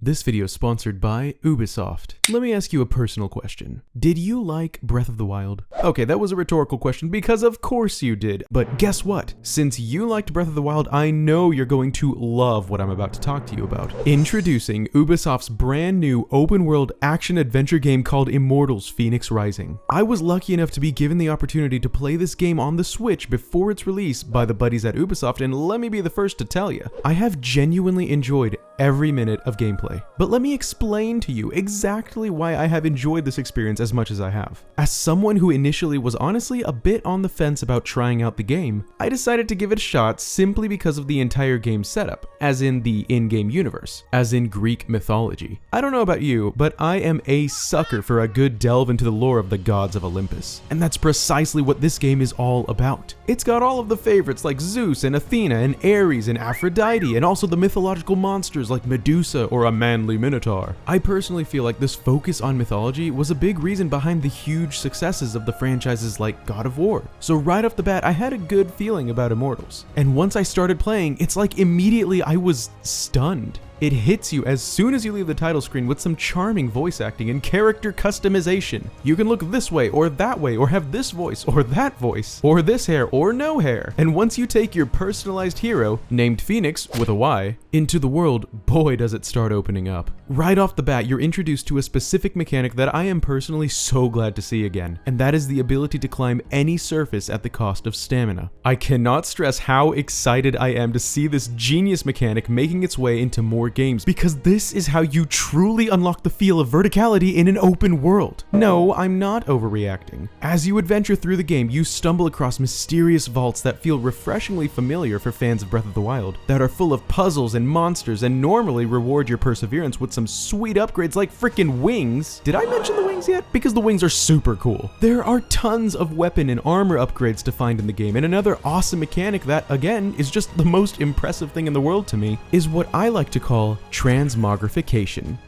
This video is sponsored by Ubisoft. Let me ask you a personal question. Did you like Breath of the Wild? Okay, that was a rhetorical question because of course you did. But guess what? Since you liked Breath of the Wild, I know you're going to love what I'm about to talk to you about. Introducing Ubisoft's brand new open world action adventure game called Immortals Fenyx Rising. I was lucky enough to be given the opportunity to play this game on the Switch before its release by the buddies at Ubisoft, and let me be the first to tell you, I have genuinely enjoyed every minute of gameplay. But let me explain to you exactly why I have enjoyed this experience as much as I have. As someone who initially was honestly a bit on the fence about trying out the game, I decided to give it a shot simply because of the entire game setup, as in the in-game universe, as in Greek mythology. I don't know about you, but I am a sucker for a good delve into the lore of the gods of Olympus. And that's precisely what this game is all about. It's got all of the favorites like Zeus and Athena and Ares and Aphrodite, and also the mythological monsters like Medusa or a manly minotaur. I personally feel like this focus on mythology was a big reason behind the huge successes of the franchises like God of War. So right off the bat, I had a good feeling about Immortals. And once I started playing, it's like immediately I was stunned. It hits you as soon as you leave the title screen with some charming voice acting and character customization. You can look this way or that way, or have this voice or that voice, or this hair or no hair. And once you take your personalized hero, named Phoenix with a Y, into the world, boy does it start opening up. Right off the bat, you're introduced to a specific mechanic that I am personally so glad to see again, and that is the ability to climb any surface at the cost of stamina. I cannot stress how excited I am to see this genius mechanic making its way into more games, because this is how you truly unlock the feel of verticality in an open world. No, I'm not overreacting. As you adventure through the game, you stumble across mysterious vaults that feel refreshingly familiar for fans of Breath of the Wild, that are full of puzzles and monsters and normally reward your perseverance with some sweet upgrades like freaking wings. Did I mention the wings yet? Because the wings are super cool. There are tons of weapon and armor upgrades to find in the game, and another awesome mechanic that, again, is just the most impressive thing in the world to me is what I like to call transmogrification.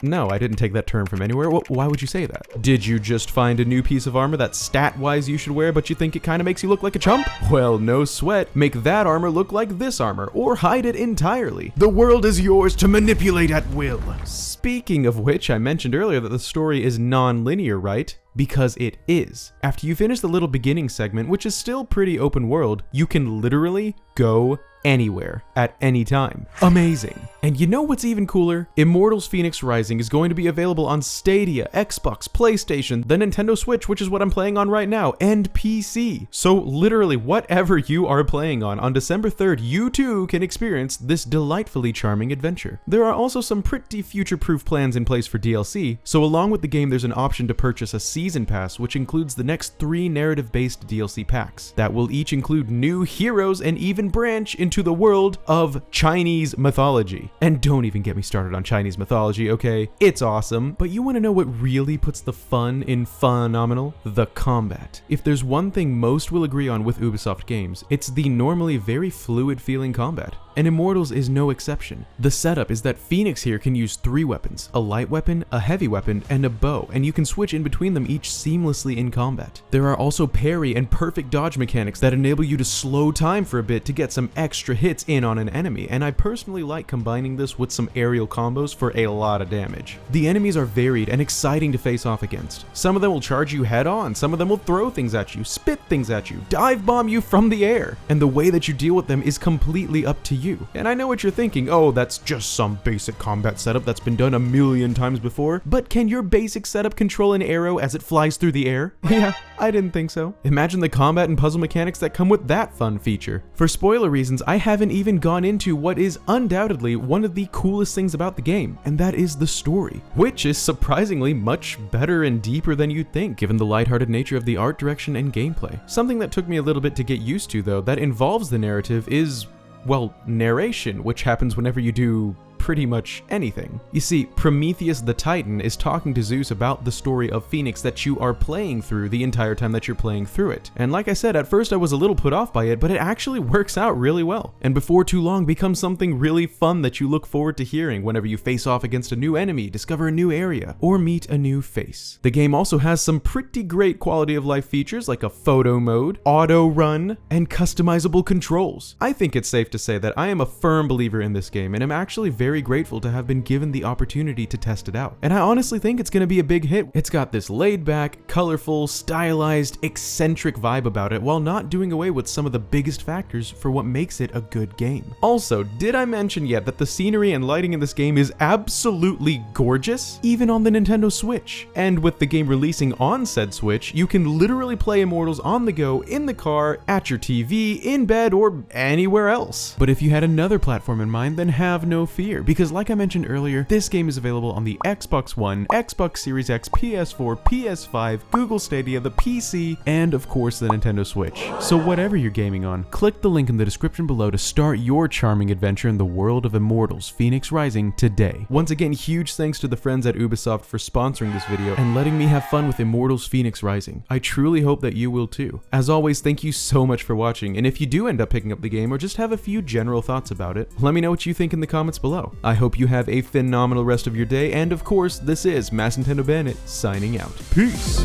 No, I didn't take that term from anywhere. Why would you say that? Did you just find a new piece of armor that stat-wise you should wear, but you think it kind of makes you look like a chump? Well, no sweat. Make that armor look like this armor, or hide it entirely. The world is yours to manipulate at will. Speaking of which, I mentioned earlier that the story is non-linear, right? Because it is. After you finish the little beginning segment, which is still pretty open world, you can literally go anywhere at any time. Amazing. And you know what's even cooler? Immortals Fenyx Rising is going to be available on Stadia, Xbox, PlayStation, the Nintendo Switch, which is what I'm playing on right now, and PC. So literally whatever you are playing on December 3rd, you too can experience this delightfully charming adventure. There are also some pretty future-proof plans in place for DLC, so along with the game there's an option to purchase a Season Pass, which includes the next 3 narrative-based DLC packs that will each include new heroes and even branch into the world of Chinese mythology. And don't even get me started on Chinese mythology, okay? It's awesome, but you want to know what really puts the fun in phenomenal? The combat. If there's one thing most will agree on with Ubisoft games, it's the normally very fluid feeling combat. And Immortals is no exception. The setup is that Phoenix here can use 3 weapons, a light weapon, a heavy weapon, and a bow, and you can switch in between them each seamlessly in combat. There are also parry and perfect dodge mechanics that enable you to slow time for a bit to get some extra hits in on an enemy, and I personally like combining this with some aerial combos for a lot of damage. The enemies are varied and exciting to face off against. Some of them will charge you head on, some of them will throw things at you, spit things at you, dive bomb you from the air, and the way that you deal with them is completely up to you. And I know what you're thinking, oh, that's just some basic combat setup that's been done a million times before, but can your basic setup control an arrow as it flies through the air? Yeah, I didn't think so. Imagine the combat and puzzle mechanics that come with that fun feature. For spoiler reasons, I haven't even gone into what is undoubtedly one of the coolest things about the game, and that is the story, which is surprisingly much better and deeper than you'd think, given the lighthearted nature of the art direction and gameplay. Something that took me a little bit to get used to, though, that involves the narrative is, well, narration, which happens whenever you do pretty much anything. You see, Prometheus the Titan is talking to Zeus about the story of Phoenix that you are playing through the entire time that you're playing through it. And like I said, at first I was a little put off by it, but it actually works out really well. And before too long becomes something really fun that you look forward to hearing whenever you face off against a new enemy, discover a new area, or meet a new face. The game also has some pretty great quality of life features like a photo mode, auto run, and customizable controls. I think it's safe to say that I am a firm believer in this game and am actually very very grateful to have been given the opportunity to test it out. And I honestly think it's gonna be a big hit. It's got this laid back, colorful, stylized, eccentric vibe about it while not doing away with some of the biggest factors for what makes it a good game. Also, did I mention yet that the scenery and lighting in this game is absolutely gorgeous, even on the Nintendo Switch? And with the game releasing on said Switch, you can literally play Immortals on the go, in the car, at your TV, in bed, or anywhere else. But if you had another platform in mind, then have no fear, because like I mentioned earlier, this game is available on the Xbox One, Xbox Series X, PS4, PS5, Google Stadia, the PC, and of course the Nintendo Switch. So whatever you're gaming on, click the link in the description below to start your charming adventure in the world of Immortals Fenyx Rising today. Once again, huge thanks to the friends at Ubisoft for sponsoring this video and letting me have fun with Immortals Fenyx Rising. I truly hope that you will too. As always, thank you so much for watching, and if you do end up picking up the game or just have a few general thoughts about it, let me know what you think in the comments below. I hope you have a phenomenal rest of your day, and of course, this is Mass Nintendo Bandit signing out. Peace!